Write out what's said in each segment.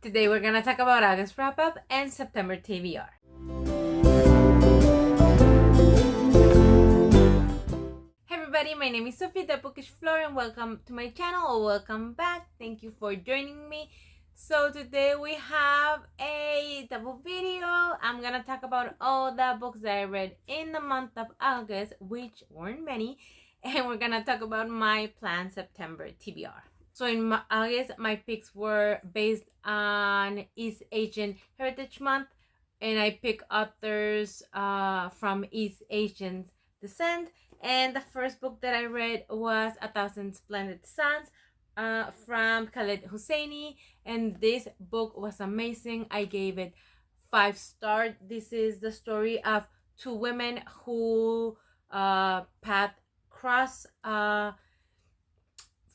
Today we're gonna talk about August wrap-up and September TBR. Hey everybody, my name is Sophie, the Bookish Floor, and welcome to my channel, or welcome back. Thank you for joining me. So today we have a double video. I'm gonna talk about all the books that I read in the month of August, which weren't many, and we're gonna talk about my planned September TBR. So in August, my picks were based on East Asian Heritage Month, and I picked authors from East Asian descent. And the first book that I read was A Thousand Splendid Suns from Khaled Hosseini, and this book was amazing. I gave it 5 stars. This is the story of two women who path cross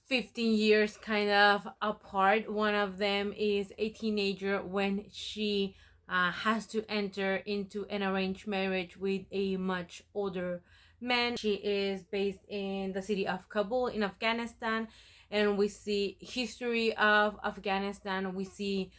15 years kind of apart. One of them is a teenager when she has to enter into an arranged marriage with a much older man. She is based in the city of Kabul in Afghanistan, and we see history of Afghanistan. We see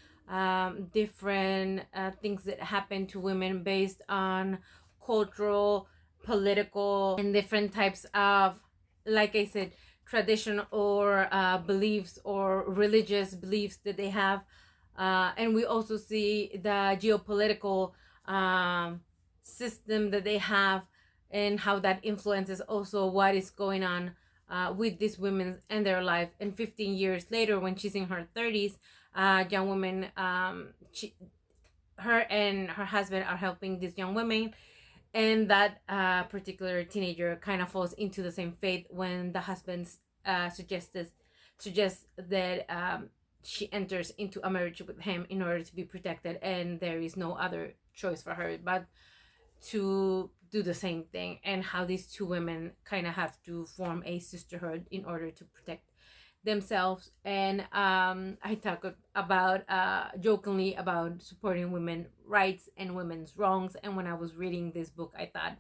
different things that happen to women based on cultural, political, and different types of, like I said, tradition or beliefs or religious beliefs that they have, and we also see the geopolitical system that they have and how that influences also what is going on with these women and their life. And 15 years later, when she's in her 30s, young woman, her and her husband are helping these young women, and that particular teenager kind of falls into the same fate when the husband suggests that she enters into a marriage with him in order to be protected, and there is no other choice for her but to do the same thing, and how these two women kind of have to form a sisterhood in order to protect themselves. And I talk about jokingly about supporting women's rights and women's wrongs, and when I was reading this book, I thought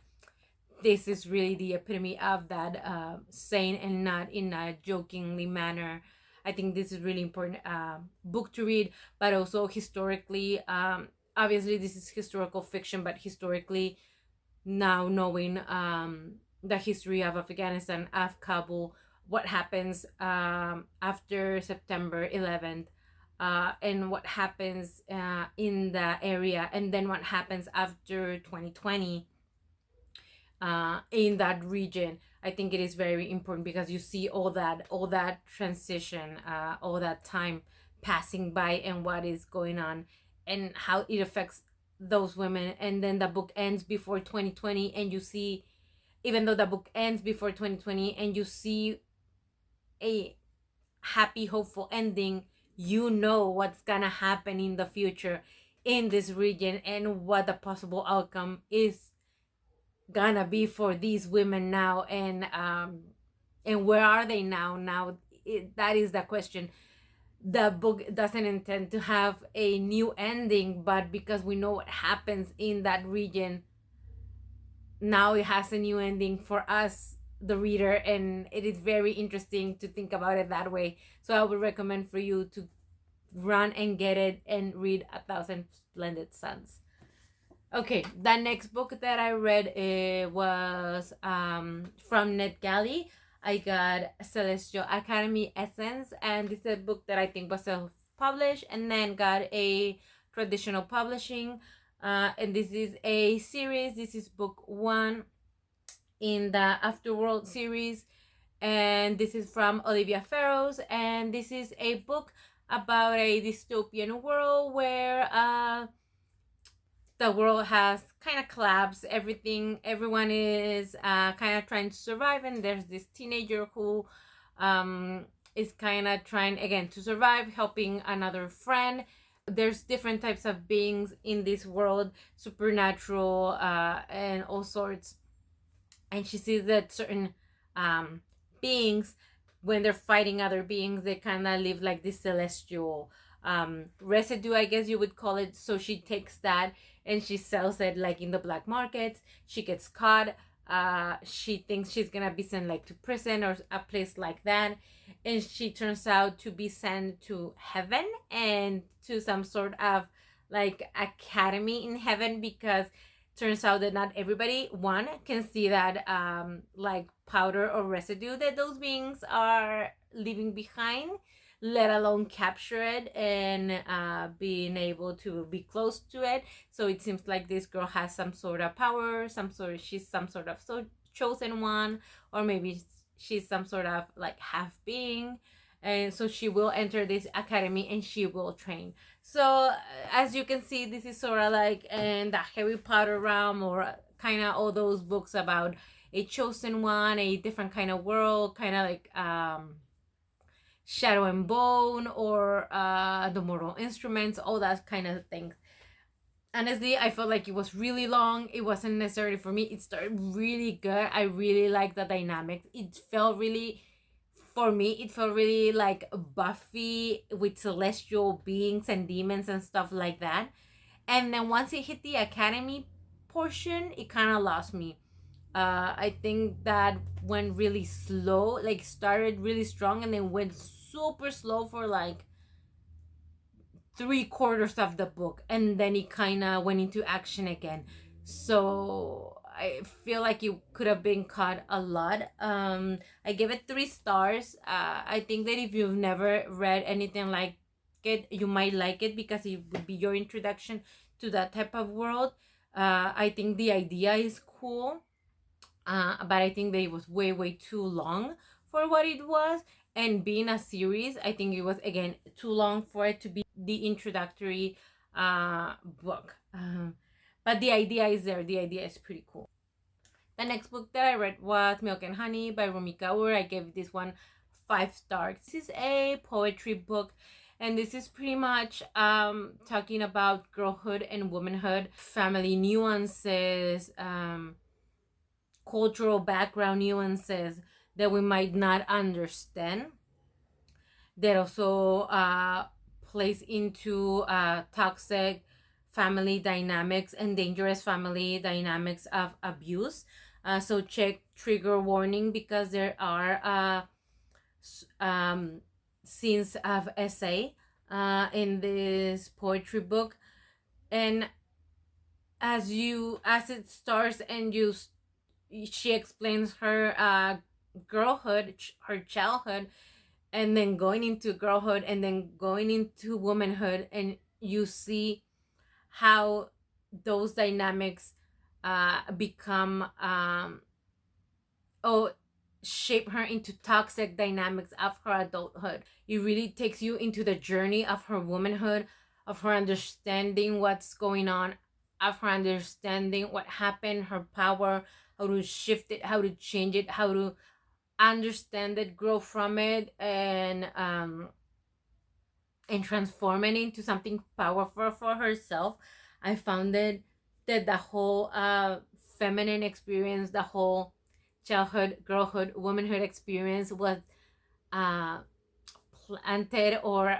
this is really the epitome of that saying, and not in a jokingly manner. I think this is really important book to read, but also historically, obviously this is historical fiction, but historically, now knowing the history of Afghanistan, of Kabul, what happens after September 11th, and what happens in the area, and then what happens after 2020 in that region. I think it is very important because you see all that transition, all that time passing by, and what is going on and how it affects those women. And then the book ends before 2020, and you see, even though the book ends before 2020 and you see a happy, hopeful ending, you know what's gonna happen in the future in this region and what the possible outcome is gonna be for these women now. And where are they now? That is the question. The book doesn't intend to have a new ending, but because we know what happens in that region, now it has a new ending for us, the reader, and it is very interesting to think about it that way. So I would recommend for you to run and get it and read A Thousand Splendid Suns. Okay, the next book that I read was from NetGalley. I got Celestial Academy Essence, and this is a book that I think was self-published and then got a traditional publishing, and this is a series. This is book 1 in the Afterworld series, and this is from Olivia Ferros, and this is a book about a dystopian world where the world has kind of collapsed. Everyone is kind of trying to survive, and there's this teenager who is kind of trying again to survive, helping another friend. There's different types of beings in this world, supernatural and all sorts, and she sees that certain beings, when they're fighting other beings, they kind of live like this celestial residue, I guess you would call it. So she takes that and she sells it like in the black market. She gets caught She thinks she's gonna be sent like to prison or a place like that, and she turns out to be sent to heaven and to some sort of like academy in heaven, because turns out that not everybody one can see that like powder or residue that those beings are leaving behind, let alone capture it and being able to be close to it. So it seems like this girl has some sort of power, she's some sort of chosen one, or maybe she's some sort of like half being. And so she will enter this academy and she will train. So as you can see, this is sort of like in the Harry Potter realm, or kind of all those books about a chosen one, a different kind of world, kind of like Shadow and Bone, or the Mortal Instruments, all that kind of things. Honestly, I felt like it was really long. It wasn't necessarily for me. It started really good. I really liked the dynamics. It felt really, for me, it felt really like Buffy with celestial beings and demons and stuff like that. And then once it hit the academy portion, it kind of lost me. I think that went really slow, like started really strong and then went super slow for like 3/4 of the book, and then it kind of went into action again. So I feel like it could have been cut a lot. I give it 3 stars. I think that if you've never read anything like it, you might like it because it would be your introduction to that type of world. I think the idea is cool, but I think that it was way too long for what it was. And being a series, I think it was again too long for it to be the introductory book. But the idea is there. The idea is pretty cool. The next book that I read was Milk and Honey by Rumi Kaur. I gave this one 5 stars. This is a poetry book, and this is pretty much talking about girlhood and womanhood, family nuances, cultural background nuances that we might not understand, that also plays into toxic family dynamics and dangerous family dynamics of abuse. So check trigger warning, because there are scenes of essay in this poetry book. And as it starts and she explains her girlhood, her childhood, and then going into girlhood, and then going into womanhood, and you see how those dynamics become shape her into toxic dynamics of her adulthood. It really takes you into the journey of her womanhood, of her understanding what's going on, of her understanding what happened, her power, how to shift it, how to change it, how to understand it, grow from it, and transform it into something powerful for herself. I found that the whole feminine experience, the whole childhood, girlhood, womanhood experience was planted or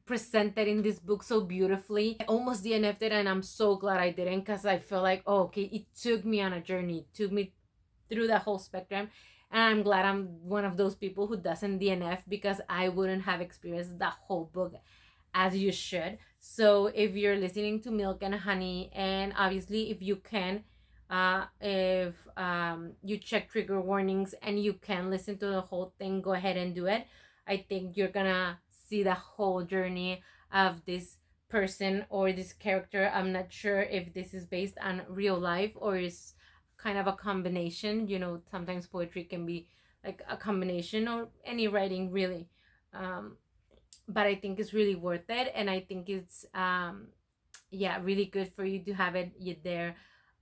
presented in this book so beautifully. I almost DNF'd it, and I'm so glad I didn't, because I feel like, oh, okay, it took me on a journey, it took me through the whole spectrum. And I'm glad I'm one of those people who doesn't DNF, because I wouldn't have experienced the whole book as you should. So if you're listening to Milk and Honey, and obviously if you can, if you check trigger warnings and you can listen to the whole thing, go ahead and do it. I think you're gonna see the whole journey of this person or this character. I'm not sure if this is based on real life or is kind of a combination. You know, sometimes poetry can be like a combination, or any writing really. But I think it's really worth it, and I think it's really good for you to have it there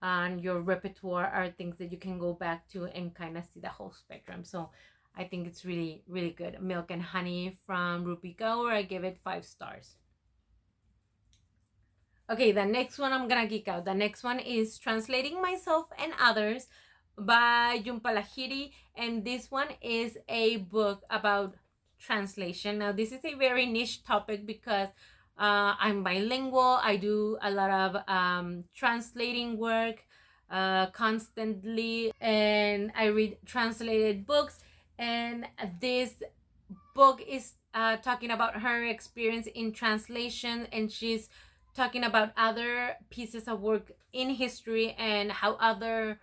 on your repertoire, are things that you can go back to and kind of see the whole spectrum. So I think it's really good. Milk and Honey from Rupi Kaur. I give it 5 stars. Okay, the next one, I'm gonna geek out. The next one is Translating Myself and Others by Jhumpa Lahiri, and this one is a book about translation. Now, this is a very niche topic because I'm bilingual. I do a lot of translating work. constantly, and I read translated books. And this book is talking about her experience in translation, and she's talking about other pieces of work in history and how other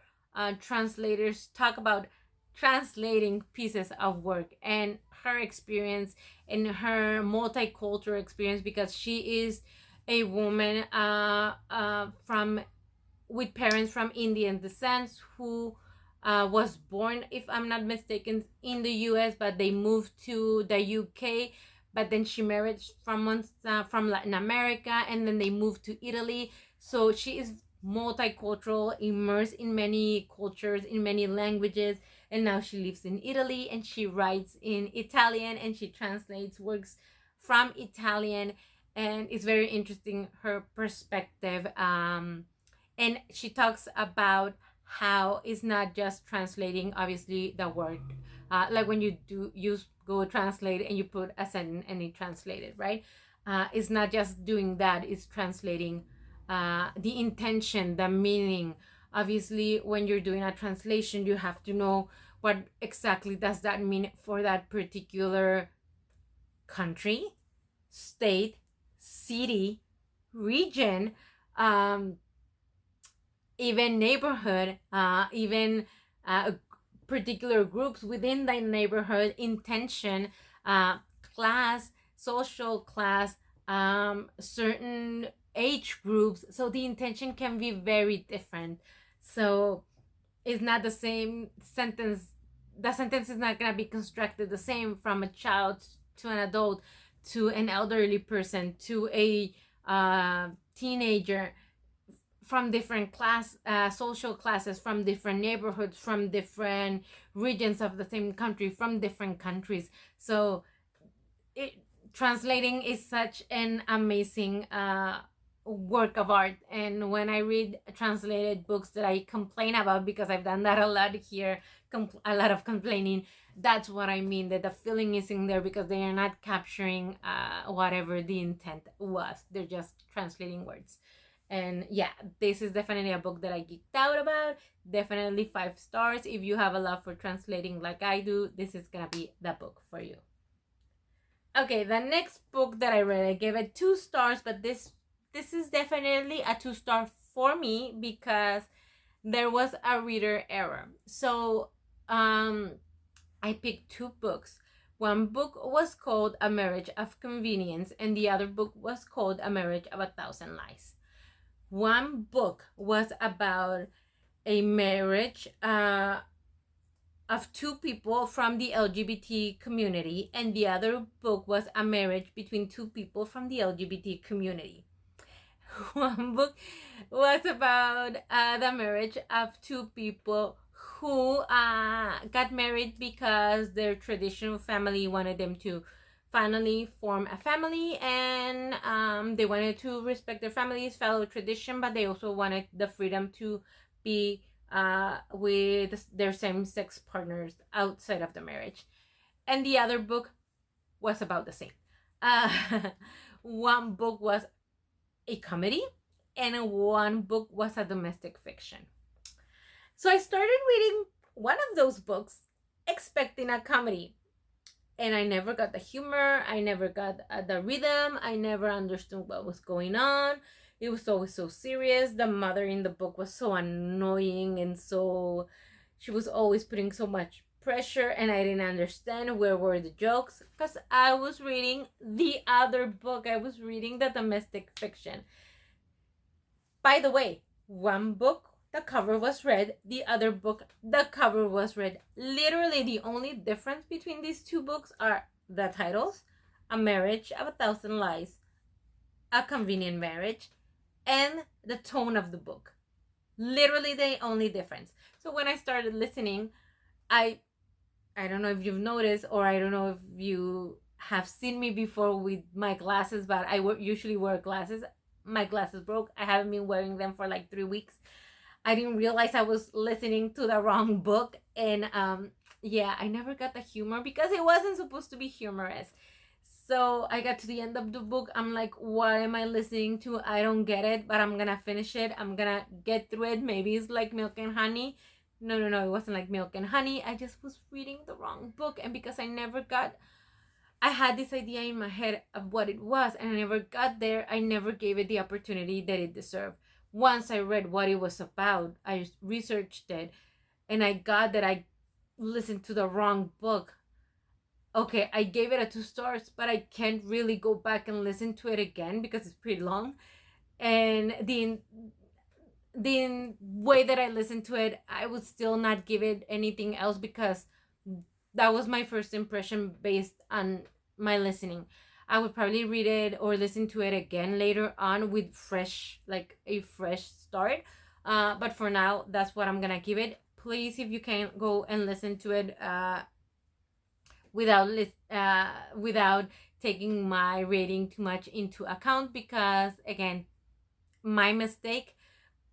translators talk about translating pieces of work and her experience and her multicultural experience, because she is a woman from with parents from Indian descent who was born, if I'm not mistaken, in the US, but they moved to the UK. But then she married from Latin America, and then they moved to Italy. So she is multicultural, immersed in many cultures, in many languages, and now she lives in Italy, and she writes in Italian, and she translates works from Italian. And it's very interesting, her perspective. And she talks about how it's not just translating obviously the word, like when you go translate and you put a sentence and it translated, right? It's not just doing that, it's translating the intention, the meaning. Obviously when you're doing a translation, you have to know what exactly does that mean for that particular country, state, city, region, um, even neighborhood, even particular groups within the neighborhood, intention, class, social class, certain age groups. So the intention can be very different. So it's not the same sentence. The sentence is not going to be constructed the same from a child to an adult to an elderly person to a teenager, from different social classes, from different neighborhoods, from different regions of the same country, from different countries. So it, translating is such an amazing work of art. And when I read translated books that I complain about, because I've done that a lot here, a lot of complaining, that's what I mean, that the feeling is in there, because they are not capturing whatever the intent was, they're just translating words. And yeah, this is definitely a book that I geeked out about. Definitely 5 stars. If you have a love for translating like I do, this is gonna be the book for you. Okay, the next book that I read, I gave it 2 stars, but this is definitely a 2-star for me, because there was a reader error. So I picked 2 books. One book was called A Marriage of Convenience, and the other book was called A Marriage of 1,000 Lies. One book was about a marriage of 2 people from the LGBT community, and the other book was a marriage between 2 people from the LGBT community. One book was about the marriage of 2 people who got married because their traditional family wanted them to finally form a family, and they wanted to respect their family's fellow tradition, but they also wanted the freedom to be with their same-sex partners outside of the marriage. And the other book was about the same. One book was a comedy, and one book was a domestic fiction. So I started reading one of those books expecting a comedy, and I never got the humor, I never got the rhythm, I never understood what was going on. It was always so serious. The mother in the book was so annoying, and so she was always putting so much pressure, and I didn't understand where were the jokes, because I was reading the other book. I was reading the domestic fiction. By the way, one book the cover was red, the other book the cover was red. Literally the only difference between these 2 books are the titles: A Marriage of 1,000 Lies, A Convenient Marriage, and the tone of the book. Literally the only difference. So when I started listening, I don't know if you've noticed, or I don't know if you have seen me before with my glasses, but I usually wear glasses. My glasses broke. I haven't been wearing them for like 3 weeks. I didn't realize I was listening to the wrong book. And yeah, I never got the humor, because it wasn't supposed to be humorous. So I got to the end of the book. I'm like, what am I listening to? I don't get it, but I'm gonna finish it. I'm gonna get through it. Maybe it's like Milk and Honey. No, no, no, it wasn't like Milk and Honey. I just was reading the wrong book. And because I had this idea in my head of what it was, and I never got there. I never gave it the opportunity that it deserved. Once I read what it was about, I researched it, and I got that I listened to the wrong book. Okay, I gave it a 2 stars, but I can't really go back and listen to it again because it's pretty long. And the way that I listened to it, I would still not give it anything else because that was my first impression based on my listening. I would probably read it or listen to it again later on with a fresh start. But for now, that's what I'm gonna give it. Please, if you can, go and listen to it without taking my rating too much into account, because again, my mistake.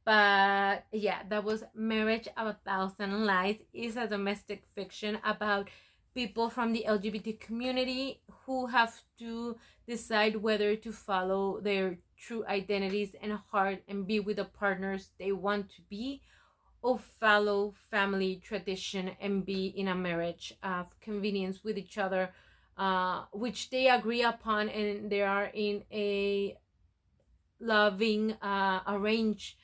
But yeah, that was Marriage of a Thousand Lies. Is a domestic fiction about people from the LGBT community who have to decide whether to follow their true identities and heart and be with the partners they want to be, or follow family tradition and be in a marriage of convenience with each other, which they agree upon, and they are in a loving arranged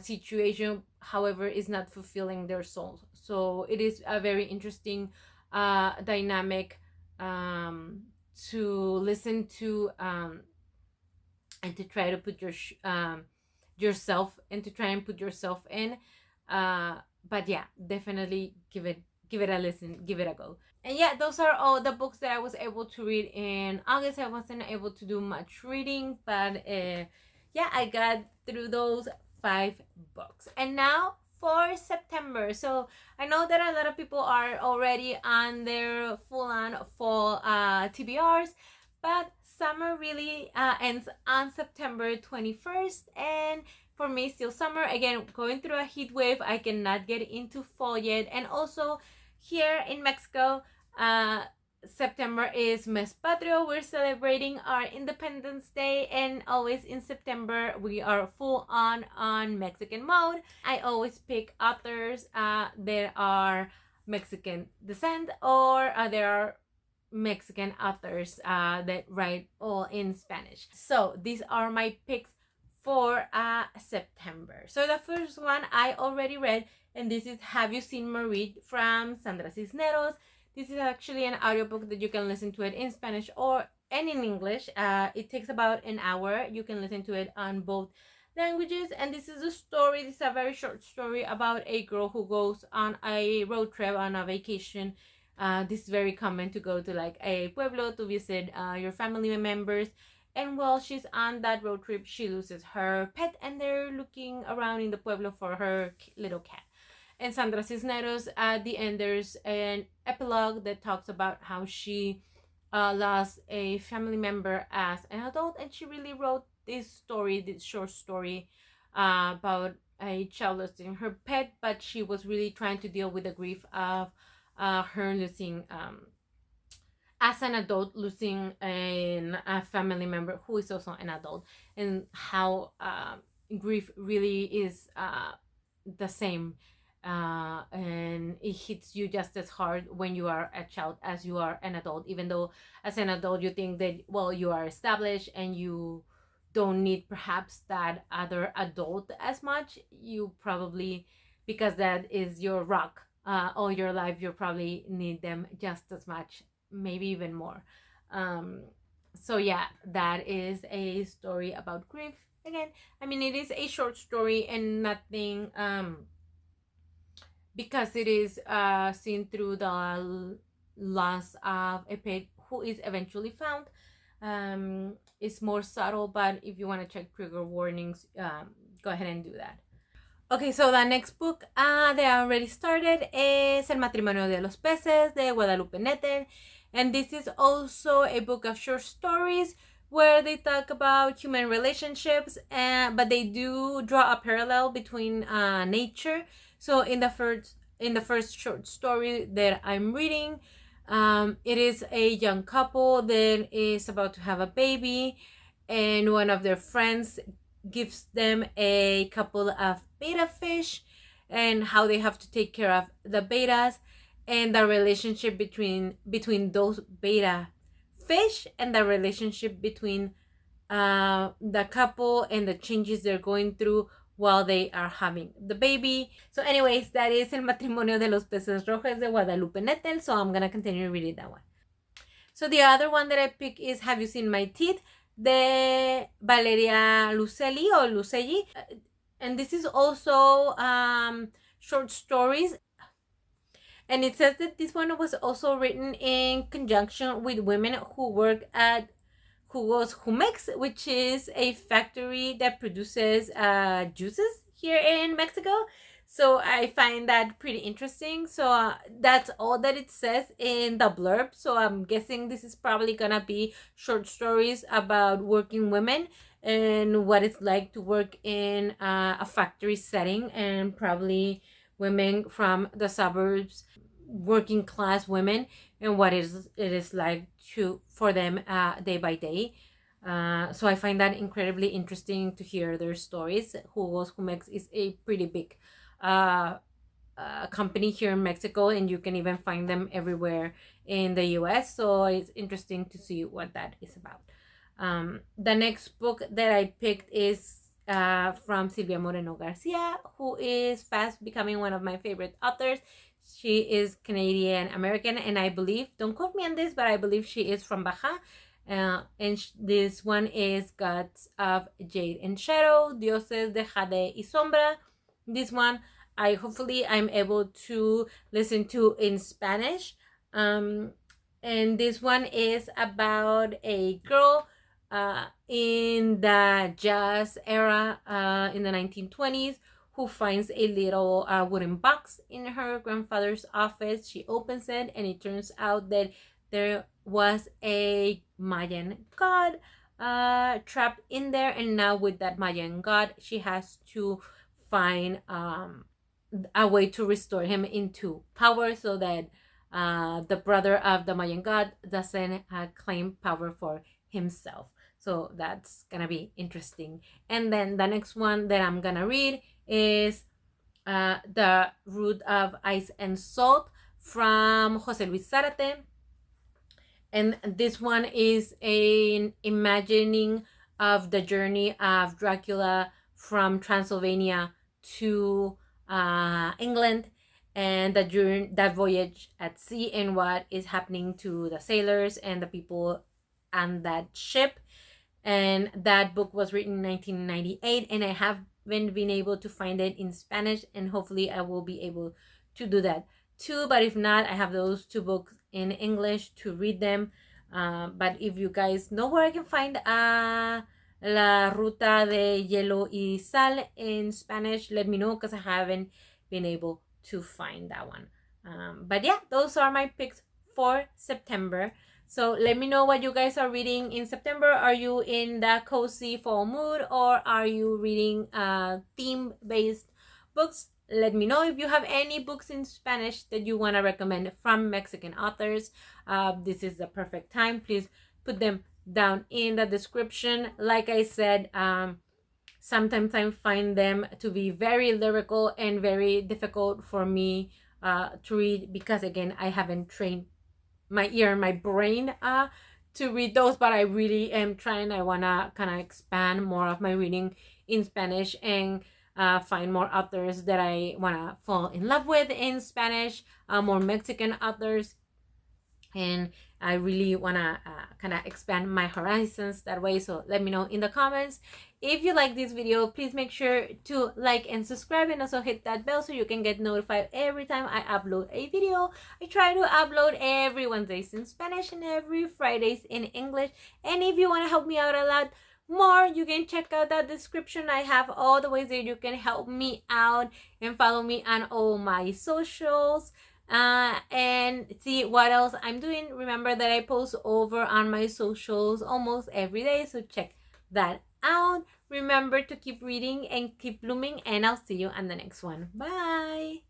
situation, however is not fulfilling their souls. So it is a very interesting dynamic to listen to, and to try to put yourself, and to try and put yourself in. But yeah, definitely give it a listen, give it a go. And yeah, those are all the books that I was able to read in August. I wasn't able to do much reading, but yeah, I got through those 5 books. And now for September. So I know that a lot of people are already on their full-on fall TBRs, but summer really ends on September 21st, and for me, still summer. Again, going through a heat wave, I cannot get into fall yet. And also here in Mexico, September is Mes Patrio. We're celebrating our Independence Day, and always in September we are full on Mexican mode. I always pick authors that are Mexican descent, or there are Mexican authors that write all in Spanish. So these are my picks for September. So the first one I already read, and this is Have You Seen Marie from Sandra Cisneros. This is actually an audiobook that you can listen to it in Spanish or and in English. It takes about an hour. You can listen to it on both languages. And this is a story, this is a very short story about a girl who goes on a road trip, on a vacation. This is very common to go to like a pueblo to visit your family members. And while she's on that road trip, she loses her pet, and they're looking around in the pueblo for her little cat. And Sandra Cisneros, at the end, there's an epilogue that talks about how she lost a family member as an adult, and she really wrote this short story about a child losing her pet, but she was really trying to deal with the grief of her losing, as an adult, losing a family member who is also an adult, and how grief really is the same. And it hits you just as hard when you are a child as you are an adult, even though as an adult you think that, well, you are established and you don't need perhaps that other adult as much. You probably, because that is your rock all your life, you probably need them just as much, maybe even more. So yeah, that is a story about grief. Again, I mean, it is a short story and nothing, because it is seen through the loss of a pet who is eventually found. It's more subtle, but if you want to check trigger warnings, go ahead and do that. Okay, so the next book that I already started is El Matrimonio de los Peces de Guadalupe Netter, and this is also a book of short stories where they talk about human relationships, but they do draw a parallel between nature. So in the first short story that I'm reading, It is a young couple that is about to have a baby, and one of their friends gives them a couple of beta fish and how they have to take care of the betas and the relationship between those beta fish and the relationship between the couple and the changes they're going through while they are having the baby. So anyways, that is El matrimonio de los peces rojos de Guadalupe Nettel, so I'm gonna continue reading that one. So the other one that I picked is Have You Seen My Teeth, de Valeria Lucelli or Lucelli, and this is also short stories. And it says that this one was also written in conjunction with women who work at Jugos Jumex, which is a factory that produces juices here in Mexico. So I find that pretty interesting. So that's all that it says in the blurb. So I'm guessing this is probably gonna be short stories about working women and what it's like to work in a factory setting, and probably women from the suburbs, working class women, and what it is like for them day by day. So I find that incredibly interesting to hear their stories. Jugos Jumex is a pretty big company here in Mexico, and you can even find them everywhere in the US. So it's interesting to see what that is about. The next book that I picked is from Silvia Moreno Garcia, who is fast becoming one of my favorite authors. She is Canadian American, and I believe, don't quote me on this, but I believe she is from Baja. This one is Gods of Jade and Shadow, Dioses de Jade y Sombra. This one hopefully I'm able to listen to in Spanish. And this one is about a girl in the jazz era in the 1920s who finds a little wooden box in her grandfather's office. She opens it, and it turns out that there was a Mayan god trapped in there, and now with that Mayan god, she has to find a way to restore him into power, so that the brother of the Mayan god doesn't claim power for himself. So that's gonna be interesting. And then the next one that I'm gonna read is The Root of Ice and Salt from Jose Luis Zarate. And this one is an imagining of the journey of Dracula from Transylvania to England, and that voyage at sea, and what is happening to the sailors and the people on that ship. And that book was written in 1998, and I haven't been able to find it in Spanish, and hopefully I will be able to do that too. But if not, I have those two books in English to read them. But if you guys know where I can find La Ruta de Hielo y Sal in Spanish, let me know, because I haven't been able to find that one. But yeah, those are my picks for September. So let me know what you guys are reading in September. Are you in the cozy fall mood, or are you reading theme-based books? Let me know. If you have any books in Spanish that you want to recommend from Mexican authors, this is the perfect time. Please put them down in the description. Like I said, sometimes I find them to be very lyrical and very difficult for me to read, because again, I haven't trained my ear and my brain to read those, but I really am trying. I want to kind of expand more of my reading in Spanish, and find more authors that I want to fall in love with in Spanish, more Mexican authors. And I really want to kind of expand my horizons that way. So let me know in the comments. If you like this video, please make sure to like and subscribe, and also hit that bell so you can get notified every time I upload a video. I try to upload every Wednesdays in Spanish and every Fridays in English. And if you want to help me out a lot more, you can check out that description. I have all the ways that you can help me out, and follow me on all my socials. And see what else I'm doing. Remember that I post over on my socials almost every day, so check that out. Remember to keep reading and keep blooming, and I'll see you on the next one. Bye.